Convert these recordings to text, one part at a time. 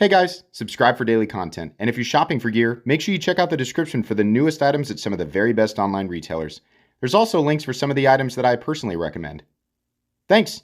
Hey guys, subscribe for daily content, and if you're shopping for gear, make sure you check out the description for the newest items at some of the very best online retailers. There's also links for some of the items that I personally recommend. Thanks!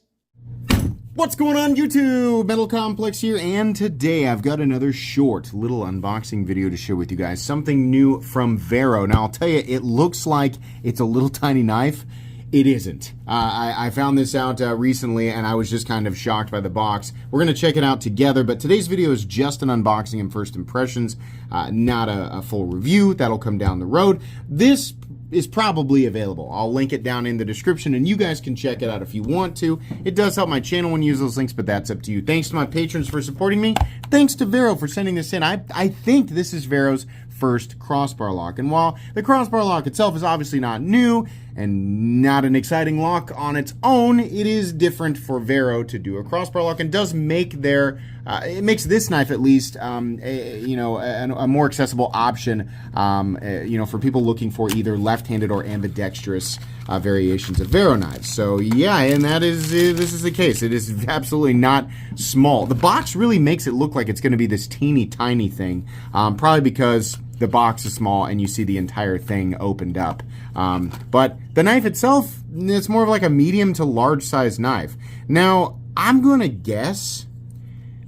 What's going on YouTube? Metal Complex here, and today I've got another short little unboxing video to share with you guys. Something new from Vero. Now I'll tell you, it looks like it's a little tiny knife. It isn't. I found this out recently and I was just kind of shocked by the box. We're going to check it out together, but today's video is just an unboxing and first impressions, not a full review. That'll come down the road. This is probably available. I'll link it down in the description and you guys can check it out if you want to. It does help my channel when you use those links, but that's up to you. Thanks to my patrons for supporting me. Thanks to Vero for sending this in. I think this is Vero's first crossbar lock. And while the crossbar lock itself is obviously not new and not an exciting lock on its own, it is different for Vero to do a crossbar lock and does make their, it makes this knife at least, a more accessible option, for people looking for either left-handed or ambidextrous variations of Vero knives. So yeah, and this is the case. It is absolutely not small. The box really makes it look like it's going to be this teeny tiny thing, probably because the box is small and you see the entire thing opened up. But the knife itself, it's more of like a medium to large size knife. Now, I'm going to guess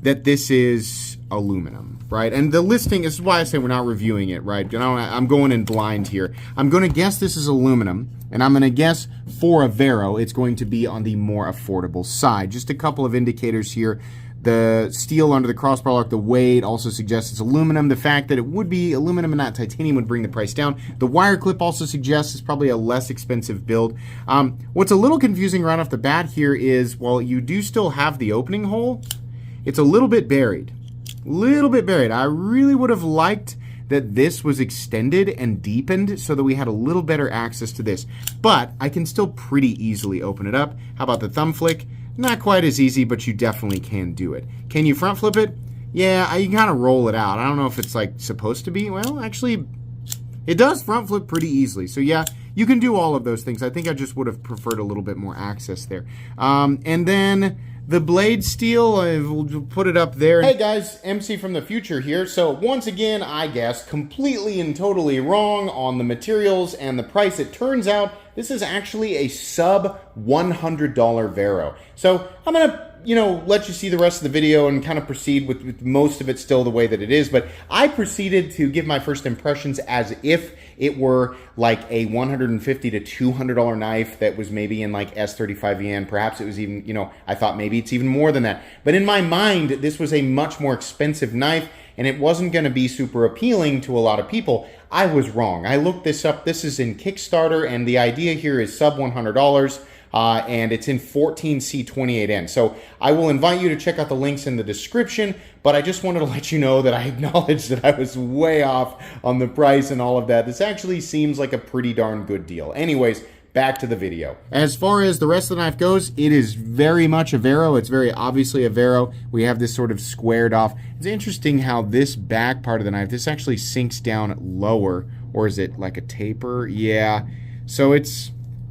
that this is aluminum, right? And the listing, this is why I say we're not reviewing it, right? I'm going in blind here. I'm going to guess this is aluminum, and I'm going to guess for a Vero, it's going to be on the more affordable side. Just a couple of indicators here. The steel under the crossbar lock, the weight also suggests it's aluminum. The fact that it would be aluminum and not titanium would bring the price down. The wire clip also suggests it's probably a less expensive build. What's a little confusing right off the bat here is, while you do still have the opening hole, it's a little bit buried. I really would have liked that this was extended and deepened so that we had a little better access to this. But I can still pretty easily open it up. How about the thumb flick? Not quite as easy, but you definitely can do it. Can you front flip it? Yeah, you kind of roll it out. I don't know if it's like supposed to be. Well, actually, it does front flip pretty easily. So yeah, you can do all of those things. I think I just would have preferred a little bit more access there. And then the blade steel, we'll put it up there. Hey guys, MC from the future here. So once again, I guess completely and totally wrong on the materials and the price. It turns out this is actually a sub $100 Vero. So I'm gonna, let you see the rest of the video and kind of proceed with most of it still the way that it is. But I proceeded to give my first impressions as if it were like a $150 to $200 knife that was maybe in like S35 yen. Perhaps it was even, I thought maybe it's even more than that. But in my mind, this was a much more expensive knife and it wasn't going to be super appealing to a lot of people. I was wrong. I looked this up. This is in Kickstarter and the idea here is sub $100. And it's in 14C28N. So I will invite you to check out the links in the description, but I just wanted to let you know that I acknowledge that I was way off on the price and all of that. This actually seems like a pretty darn good deal. Anyways, back to the video. As far as the rest of the knife goes, it is very much a Vero. It's very obviously a Vero. We have this sort of squared off. It's interesting how this back part of the knife, this actually sinks down lower, or is it like a taper? Yeah. So it's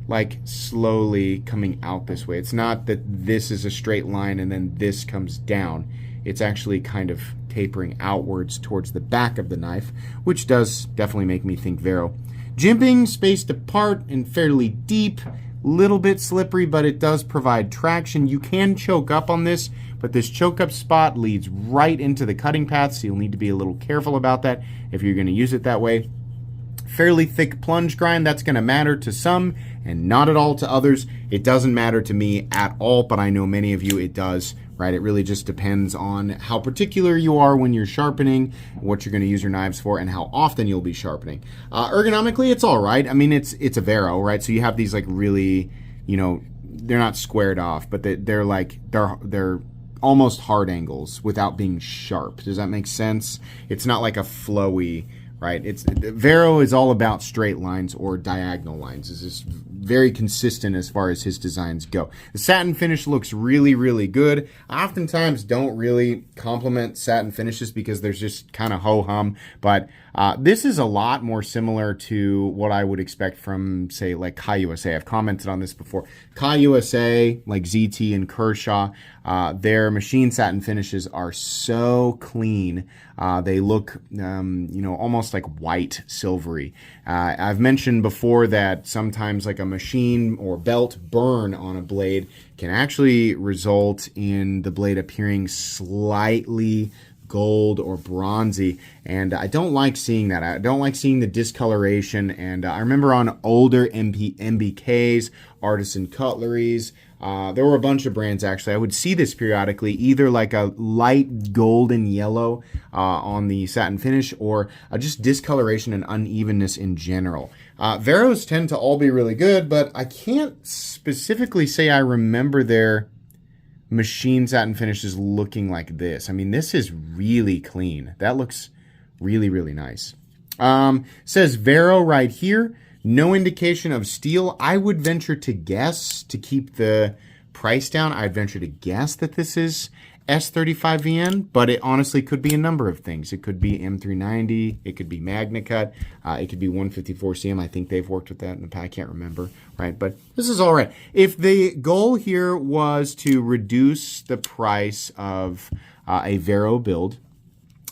like slowly coming out this way. It's not that this is a straight line and then this comes down. It's actually kind of tapering outwards towards the back of the knife, which does definitely make me think Vero. Jimping spaced apart and fairly deep, little bit slippery, but it does provide traction. You can choke up on this, but this choke up spot leads right into the cutting path, so you'll need to be a little careful about that if you're going to use it that way. Fairly thick plunge grind, that's going to matter to some and not at all to others. It doesn't matter to me at all, but I know many of you it does, right? It really just depends on how particular you are when you're sharpening, what you're going to use your knives for, and how often you'll be sharpening. Ergonomically, it's all right. I mean, it's a Vero, right? So you have these like really, they're not squared off, but they're almost hard angles without being sharp. Does that make sense? It's not like a flowy, right? Vero is all about straight lines or diagonal lines. It's just very consistent as far as his designs go. The satin finish looks really, really good. I oftentimes don't really compliment satin finishes because there's just kind of ho-hum, but this is a lot more similar to what I would expect from, say, like Kai USA. I've commented on this before. Kai USA, like ZT and Kershaw, Their machine satin finishes are so clean. They look, almost like white silvery. I've mentioned before that sometimes like a machine or belt burn on a blade can actually result in the blade appearing slightly gold or bronzy, and I don't like seeing that. I don't like seeing the discoloration, and I remember on older MBKs, Artisan Cutleries, there were a bunch of brands actually, I would see this periodically, either like a light golden yellow on the satin finish, or just discoloration and unevenness in general. Vero's tend to all be really good, but I can't specifically say I remember their machine satin finishes looking like this. I mean, this is really clean. That looks really, really nice. Says Vero right here. No indication of steel. I would venture to guess, to keep the price down, I'd venture to guess that this is S35VN, but it honestly could be a number of things. It could be M390, it could be MagnaCut, it could be 154CM. I think they've worked with that in the past. I can't remember, right? But this is all right. If the goal here was to reduce the price of a Vero build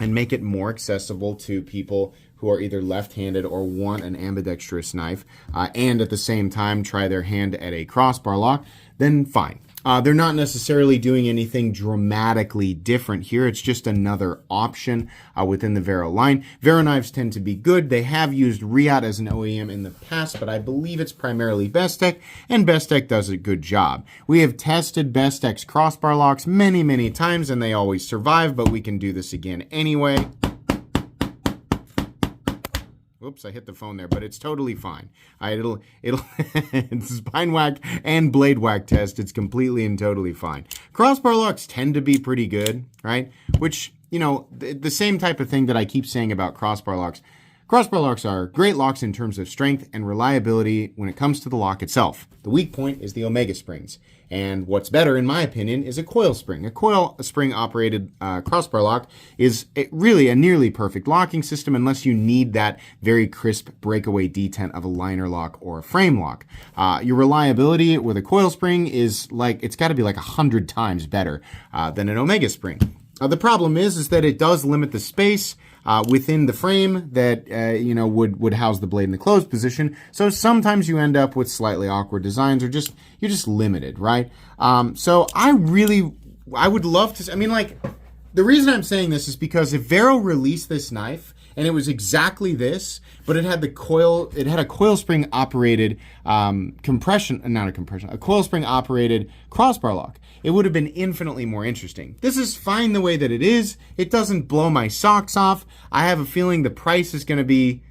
and make it more accessible to people who are either left-handed or want an ambidextrous knife, and at the same time try their hand at a crossbar lock, then fine. They're not necessarily doing anything dramatically different here. It's just another option within the Vero line. Vero knives tend to be good. They have used Riot as an OEM in the past, but I believe it's primarily Bestech, and Bestech does a good job. We have tested Bestech's crossbar locks many, many times, and they always survive, but we can do this again anyway. Oops, I hit the phone there, but it's totally fine. It'll it's spine whack and blade whack test. It's completely and totally fine. Crossbar locks tend to be pretty good, right? Which, the same type of thing that I keep saying about crossbar locks. Crossbar locks are great locks in terms of strength and reliability when it comes to the lock itself. The weak point is the Omega springs. And what's better, in my opinion, is a coil spring. A coil spring operated crossbar lock is really a nearly perfect locking system unless you need that very crisp breakaway detent of a liner lock or a frame lock. Your reliability with a coil spring is it's got to be like 100 times better than an Omega spring. The problem is that it does limit the space within the frame that would house the blade in the closed position. So sometimes you end up with slightly awkward designs, or you're just limited, right? So I would love to. The reason I'm saying this is because if Vero released this knife and it was exactly this, but it had a coil spring operated a coil spring operated crossbar lock, it would have been infinitely more interesting. This is fine the way that it is. It doesn't blow my socks off. I have a feeling the price is going to be,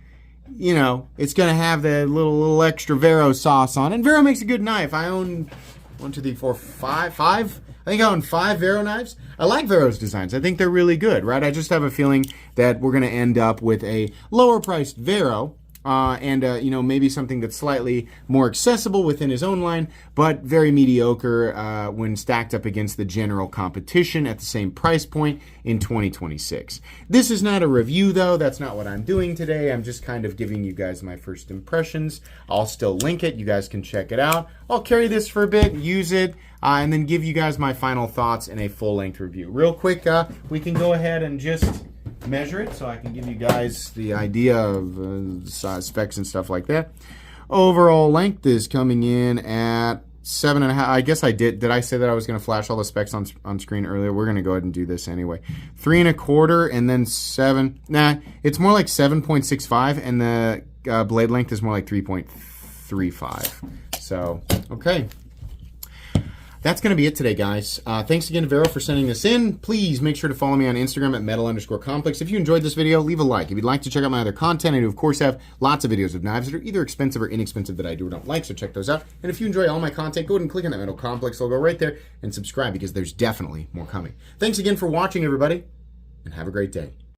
it's going to have the little extra Vero sauce on it. And Vero makes a good knife. I own 5. I think I own 5 Vero knives. I like Vero's designs. I think they're really good, right? I just have a feeling that we're going to end up with a lower priced Vero and maybe something that's slightly more accessible within his own line, but very mediocre when stacked up against the general competition at the same price point in 2026. This is not a review, though. That's not what I'm doing today. I'm just kind of giving you guys my first impressions. I'll still link it. You guys can check it out. I'll carry this for a bit, use it, and then give you guys my final thoughts in a full-length review. Real quick, we can go ahead and just measure it so I can give you guys the idea of size, specs and stuff like that. Overall length is coming in at 7.5. I guess I did I say that I was going to flash all the specs on screen earlier? We're going to go ahead and do this anyway. 3.25 and then 7. Nah, it's more like 7.65, and the blade length is more like 3.35. So, okay. That's going to be it today, guys. Thanks again to Vero for sending this in. Please make sure to follow me on Instagram at metal_complex. If you enjoyed this video, leave a like. If you'd like to check out my other content, I do, of course, have lots of videos of knives that are either expensive or inexpensive that I do or don't like, so check those out. And if you enjoy all my content, go ahead and click on that Metal Complex logo right there and subscribe, because there's definitely more coming. Thanks again for watching, everybody, and have a great day.